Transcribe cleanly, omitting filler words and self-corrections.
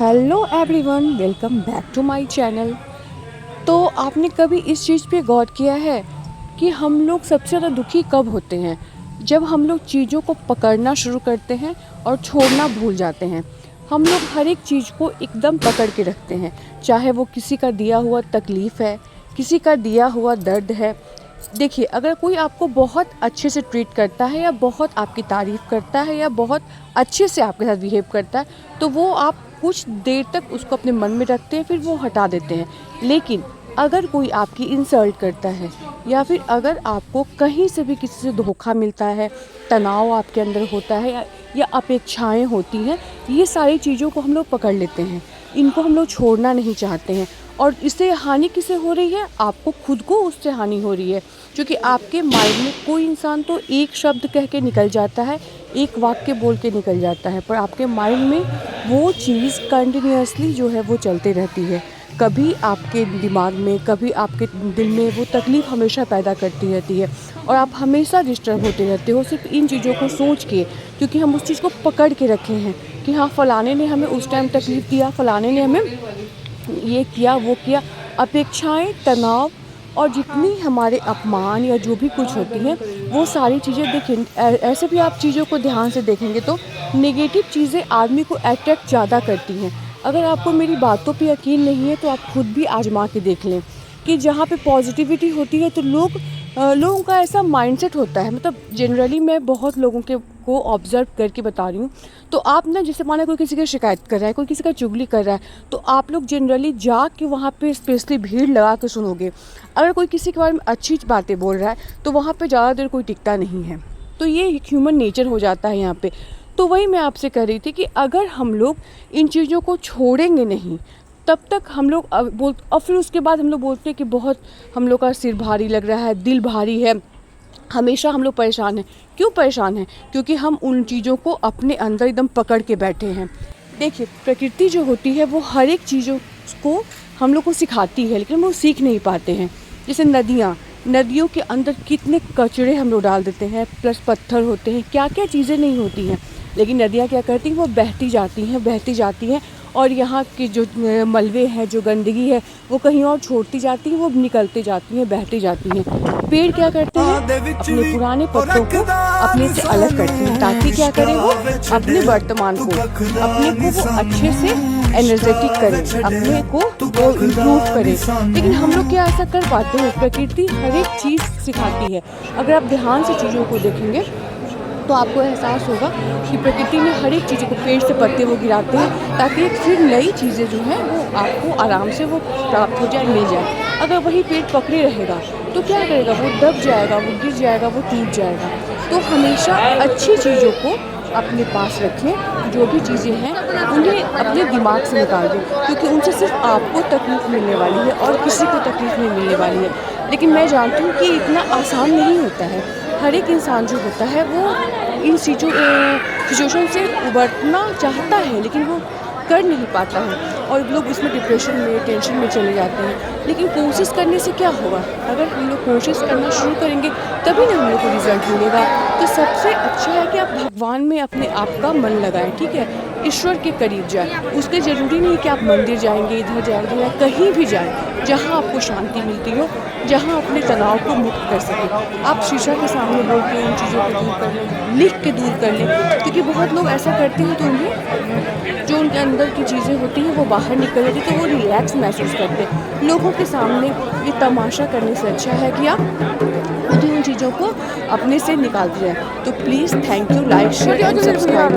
Hello everyone, welcome back to my channel. तो आपने कभी इस चीज़ पे गौर किया है कि हम लोग सबसे ज़्यादा दुखी कब होते हैं? जब हम लोग चीज़ों को पकड़ना शुरू करते हैं और छोड़ना भूल जाते हैं। हम लोग हर एक चीज़ को एकदम पकड़ के रखते हैं, चाहे वो किसी का दिया हुआ तकलीफ़ है, किसी का दिया हुआ दर्द है। देखिए, अगर कोई आपको बहुत अच्छे से ट्रीट करता है या बहुत आपकी तारीफ़ करता है या बहुत अच्छे से आपके साथ बिहेव करता है, तो वो आप कुछ देर तक उसको अपने मन में रखते हैं, फिर वो हटा देते हैं। लेकिन अगर कोई आपकी इंसल्ट करता है या फिर अगर आपको कहीं से भी किसी से धोखा मिलता है, तनाव आपके अंदर होता है या अपेक्षाएं होती हैं, ये सारी चीज़ों को हम लोग पकड़ लेते हैं। इनको हम लोग छोड़ना नहीं चाहते हैं और इससे हानि किसे हो रही है? आपको खुद को उससे हानि हो रही है, क्योंकि आपके माइंड में कोई इंसान तो एक शब्द कह के निकल जाता है, एक वाक्य बोल के निकल जाता है, पर आपके माइंड में वो चीज़ कंटिन्यूअसली जो है वो चलते रहती है। कभी आपके दिमाग में, कभी आपके दिल में वो तकलीफ़ हमेशा पैदा करती रहती है और आप हमेशा डिस्टर्ब होते रहते हो सिर्फ इन चीज़ों को सोच के, क्योंकि हम उस चीज़ को पकड़ के रखे हैं कि हाँ, फ़लाने ने हमें उस टाइम तकलीफ़ दिया, फ़लाने ने हमें ये किया, वो किया। अपेक्षाएं, तनाव और जितनी हमारे अपमान या जो भी कुछ होती हैं, वो सारी चीज़ें देखिए, ऐसे भी आप चीज़ों को ध्यान से देखेंगे तो नेगेटिव चीज़ें आदमी को अट्रैक्ट ज़्यादा करती हैं। अगर आपको मेरी बातों पे यकीन नहीं है तो आप खुद भी आजमा के देख लें कि जहाँ पे पॉजिटिविटी होती है तो लोगों का ऐसा माइंडसेट होता है। मतलब जनरली मैं बहुत लोगों के को ऑब्ज़र्व करके बता रही हूँ। तो आप ना, जैसे माना कोई किसी की शिकायत कर रहा है, कोई किसी का चुगली कर रहा है, तो आप लोग जनरली जा के वहाँ पे स्पेशली भीड़ लगा के सुनोगे। अगर कोई किसी के बारे में अच्छी बातें बोल रहा है तो वहाँ पे ज़्यादा देर कोई टिकता नहीं है। तो ये ह्यूमन नेचर हो जाता है यहाँ पे। तो वही मैं आपसे कह रही थी कि अगर हम लोग इन चीज़ों को छोड़ेंगे नहीं, तब तक हम लोग और फिर उसके बाद हम लोग बोलते हैं कि बहुत हम लोग का सिर भारी लग रहा है, दिल भारी है, हमेशा हम लोग परेशान हैं। क्यों परेशान हैं? क्योंकि हम उन चीज़ों को अपने अंदर एकदम पकड़ के बैठे हैं। देखिए, प्रकृति जो होती है वो हर एक चीज़ों को हम लोग को सिखाती है, लेकिन वो सीख नहीं पाते हैं। जैसे नदियों के अंदर कितने कचरे हम लोग डाल देते हैं, प्लस पत्थर होते हैं, क्या क्या चीज़ें नहीं होती हैं, लेकिन नदियाँ क्या करती हैं? वो बहती जाती हैं और यहाँ की जो मलबे हैं, जो गंदगी है, वो कहीं और छोड़ती जाती हैं, वो निकलती जाती हैं, बहती जाती हैं। पेड़ क्या करते हैं? अपने पुराने पत्तों को अपने से अलग करते हैं, ताकि क्या करें? वो अपने वर्तमान को, अपने को वो अच्छे से एनर्जेटिक करें, अपने को वो इम्प्रूव करें। लेकिन हम लोग क्या ऐसा कर पाते हैं? प्रकृति हर एक चीज़ सिखाती है। अगर आप ध्यान से चीज़ों को देखेंगे तो आपको एहसास होगा कि प्रकृति में हर एक चीज़ को, पेड़ से पत्ते वो गिराते हैं ताकि फिर नई चीज़ें जो हैं वो आपको आराम से वो प्राप्त हो जाए, मिल जाए। अगर वही पेड़ पकड़े रहेगा तो क्या करेगा? वो दब जाएगा, वो गिर जाएगा, वो टूट जाएगा। तो हमेशा अच्छी चीज़ों को अपने पास रखें, जो भी चीज़ें हैं उन्हें अपने दिमाग से निकाल दें, क्योंकि उनसे सिर्फ आपको तकलीफ़ मिलने वाली है और किसी को तकलीफ़ नहीं मिलने वाली है। लेकिन मैं जानती हूँ कि इतना आसान नहीं होता है। हर एक इंसान जो होता है वो इन सिचुएशन से उबरना चाहता है, लेकिन वो कर नहीं पाता है और लोग इसमें डिप्रेशन में, टेंशन में चले जाते हैं। लेकिन कोशिश करने से क्या होगा? अगर हम लोग कोशिश करना शुरू करेंगे तभी ना हम लोग को रिज़ल्ट मिलेगा। तो सबसे अच्छा है कि आप भगवान में अपने आप का मन लगाएं, ठीक है? ईश्वर के करीब जाएं। उसके ज़रूरी नहीं कि आप मंदिर जाएंगे, इधर जाएंगे या कहीं भी जाएं, जहाँ आपको शांति मिलती हो, जहाँ अपने तनाव को मुक्त कर सकें। आप शीशा के सामने बोल के इन चीज़ों को दूर कर लें, लिख के दूर कर लें, क्योंकि बहुत लोग ऐसा करते हैं तो उन्हें जो उनके अंदर की चीज़ें होती हैं वो बाहर निकल जाती है, तो वो रिलैक्स महसूस करते हैं। लोगों के सामने ये तमाशा करने से अच्छा है कि आप खुद ही उन चीज़ों को अपने से निकाल दिया। तो please, thank you, like, share and subscribe.